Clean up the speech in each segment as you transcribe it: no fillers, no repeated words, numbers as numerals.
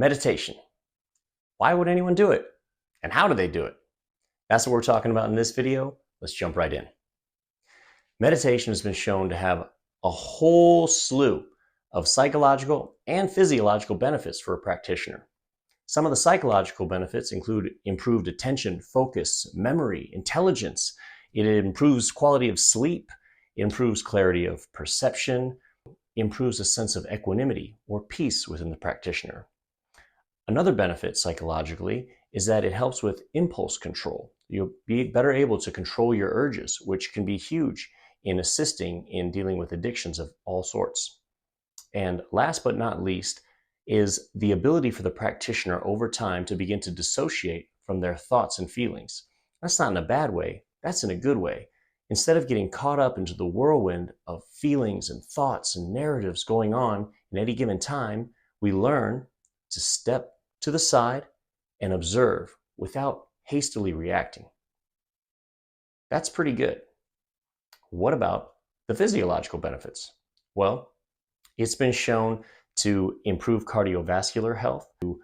Meditation. Why would anyone do it? And how do they do it? That's what we're talking about in this video. Let's jump right in. Meditation has been shown to have a whole slew of psychological and physiological benefits for a practitioner. Some of the psychological benefits include improved attention, focus, memory, intelligence. It improves quality of sleep, it improves clarity of perception, improves a sense of equanimity or peace within the practitioner. Another benefit psychologically is that it helps with impulse control. You'll be better able to control your urges, which can be huge in assisting in dealing with addictions of all sorts. And last but not least is the ability for the practitioner over time to begin to dissociate from their thoughts and feelings. That's not in a bad way, that's in a good way. Instead of getting caught up into the whirlwind of feelings and thoughts and narratives going on in any given time, we learn to step to the side and observe without hastily reacting. That's pretty good. What about the physiological benefits? Well, it's been shown to improve cardiovascular health, to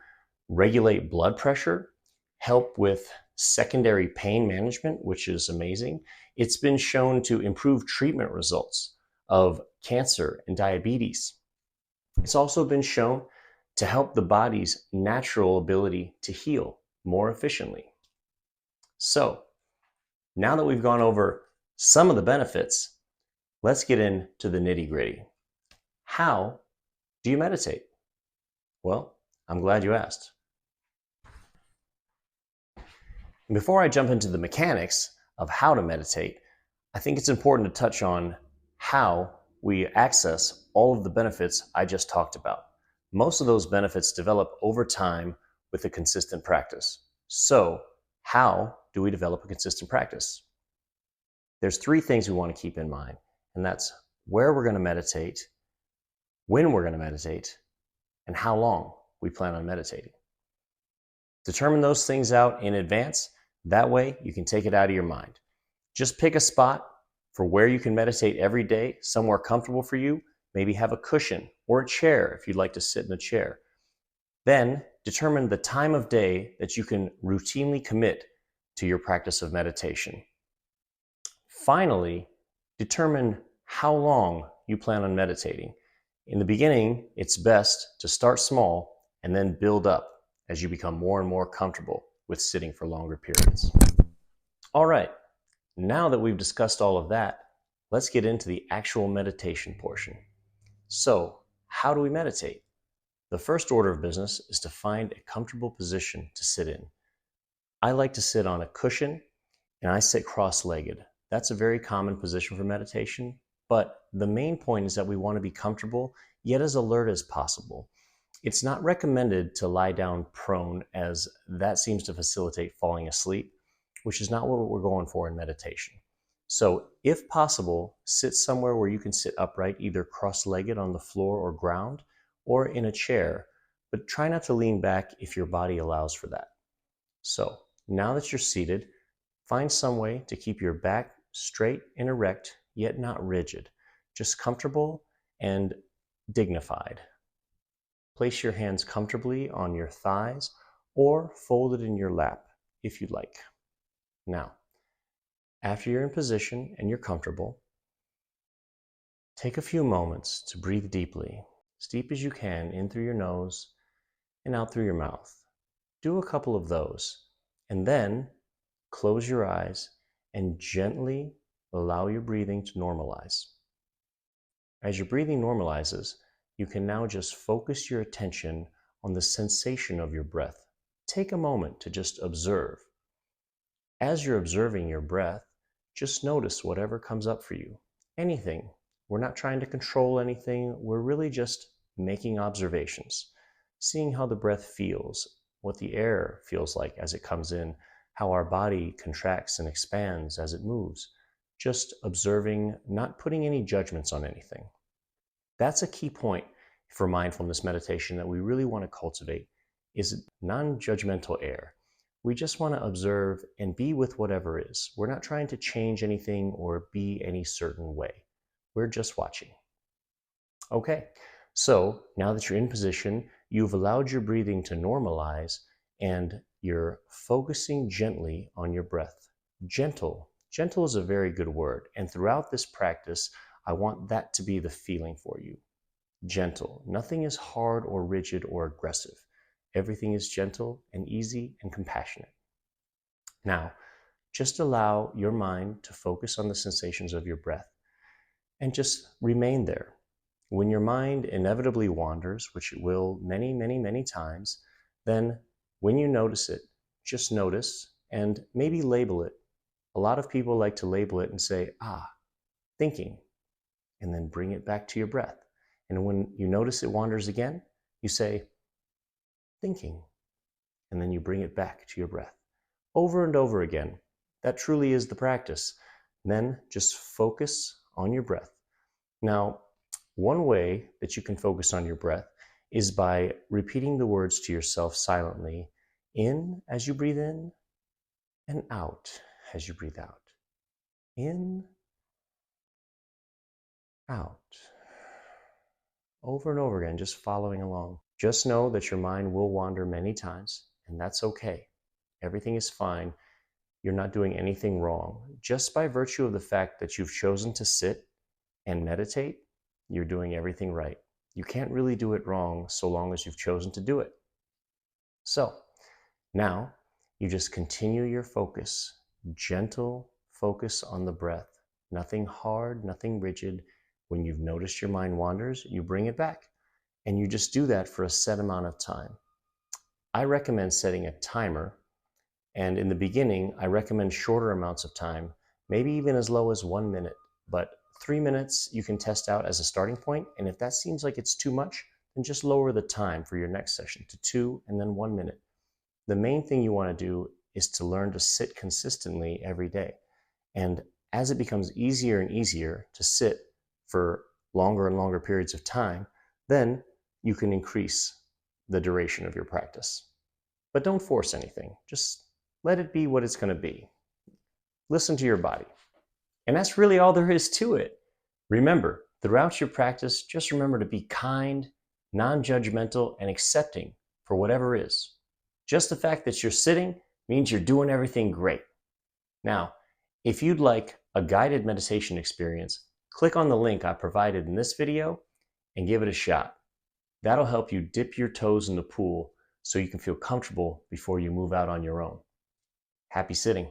regulate blood pressure, help with secondary pain management, which is amazing. It's been shown to improve treatment results of cancer and diabetes. It's also been shown to help the body's natural ability to heal more efficiently. So, now that we've gone over some of the benefits, let's get into the nitty-gritty. How do you meditate? Well, I'm glad you asked. Before I jump into the mechanics of how to meditate, I think it's important to touch on how we access all of the benefits I just talked about. Most of those benefits develop over time with a consistent practice. So, how do we develop a consistent practice? There's three things we want to keep in mind, and that's where we're going to meditate, when we're going to meditate, and how long we plan on meditating. Determine those things out in advance. That way, you can take it out of your mind. Just pick a spot for where you can meditate every day, somewhere comfortable for you. Maybe have a cushion or a chair if you'd like to sit in a chair. Then determine the time of day that you can routinely commit to your practice of meditation. Finally, determine how long you plan on meditating. In the beginning, it's best to start small and then build up as you become more and more comfortable with sitting for longer periods. All right, now that we've discussed all of that, let's get into the actual meditation portion. So, how do we meditate? The first order of business is to find a comfortable position to sit in. I like to sit on a cushion and I sit cross-legged. That's a very common position for meditation, but the main point is that we want to be comfortable yet as alert as possible. It's not recommended to lie down prone, as that seems to facilitate falling asleep, which is not what we're going for in meditation. So if possible, sit somewhere where you can sit upright, either cross-legged on the floor or ground, or in a chair, but try not to lean back if your body allows for that. So now that you're seated, find some way to keep your back straight and erect, yet not rigid, just comfortable and dignified. Place your hands comfortably on your thighs or folded in your lap if you'd like. Now, after you're in position and you're comfortable, take a few moments to breathe deeply, as deep as you can, in through your nose and out through your mouth. Do a couple of those, and then close your eyes and gently allow your breathing to normalize. As your breathing normalizes, you can now just focus your attention on the sensation of your breath. Take a moment to just observe. As you're observing your breath, just notice whatever comes up for you. Anything. We're not trying to control anything. We're really just making observations, seeing how the breath feels, what the air feels like as it comes in, how our body contracts and expands as it moves. Just observing, not putting any judgments on anything. That's a key point for mindfulness meditation that we really want to cultivate, is non-judgmental air. We just want to observe and be with whatever is. We're not trying to change anything or be any certain way. We're just watching. Okay, so now that you're in position you've allowed your breathing to normalize and you're focusing gently on your breath. Gentle. Gentle is a very good word. And throughout this practice, I want that to be the feeling for you. Gentle. Nothing is hard or rigid or aggressive. Everything is gentle and easy and compassionate. Now, just allow your mind to focus on the sensations of your breath and just remain there. When your mind inevitably wanders, which it will many, many, many times, then when you notice it, just notice and maybe label it. A lot of people like to label it and say, thinking, and then bring it back to your breath. And when you notice it wanders again, you say, thinking, and then you bring it back to your breath. Over and over again. That truly is the practice. Then just focus on your breath. Now, one way that you can focus on your breath is by repeating the words to yourself silently, in as you breathe in, and out as you breathe out. In, out. Over and over again, just following along. Just know that your mind will wander many times, and that's okay. Everything is fine. You're not doing anything wrong. Just by virtue of the fact that you've chosen to sit and meditate, you're doing everything right. You can't really do it wrong so long as you've chosen to do it. So now you just continue your focus, gentle focus on the breath. Nothing hard, nothing rigid. When you've noticed your mind wanders, you bring it back. And you just do that for a set amount of time. I recommend setting a timer. And in the beginning, I recommend shorter amounts of time, maybe even as low as 1 minute. But 3 minutes you can test out as a starting point. And if that seems like it's too much, then just lower the time for your next session to 2 and then 1 minute. The main thing you want to do is to learn to sit consistently every day. And as it becomes easier and easier to sit for longer and longer periods of time, then you can increase the duration of your practice. But don't force anything. Just let it be what it's going to be. Listen to your body. And that's really all there is to it. Remember, throughout your practice, just remember to be kind, non-judgmental, and accepting for whatever is. Just the fact that you're sitting means you're doing everything great. Now, if you'd like a guided meditation experience, click on the link I provided in this video and give it a shot. That'll help you dip your toes in the pool so you can feel comfortable before you move out on your own. Happy sitting.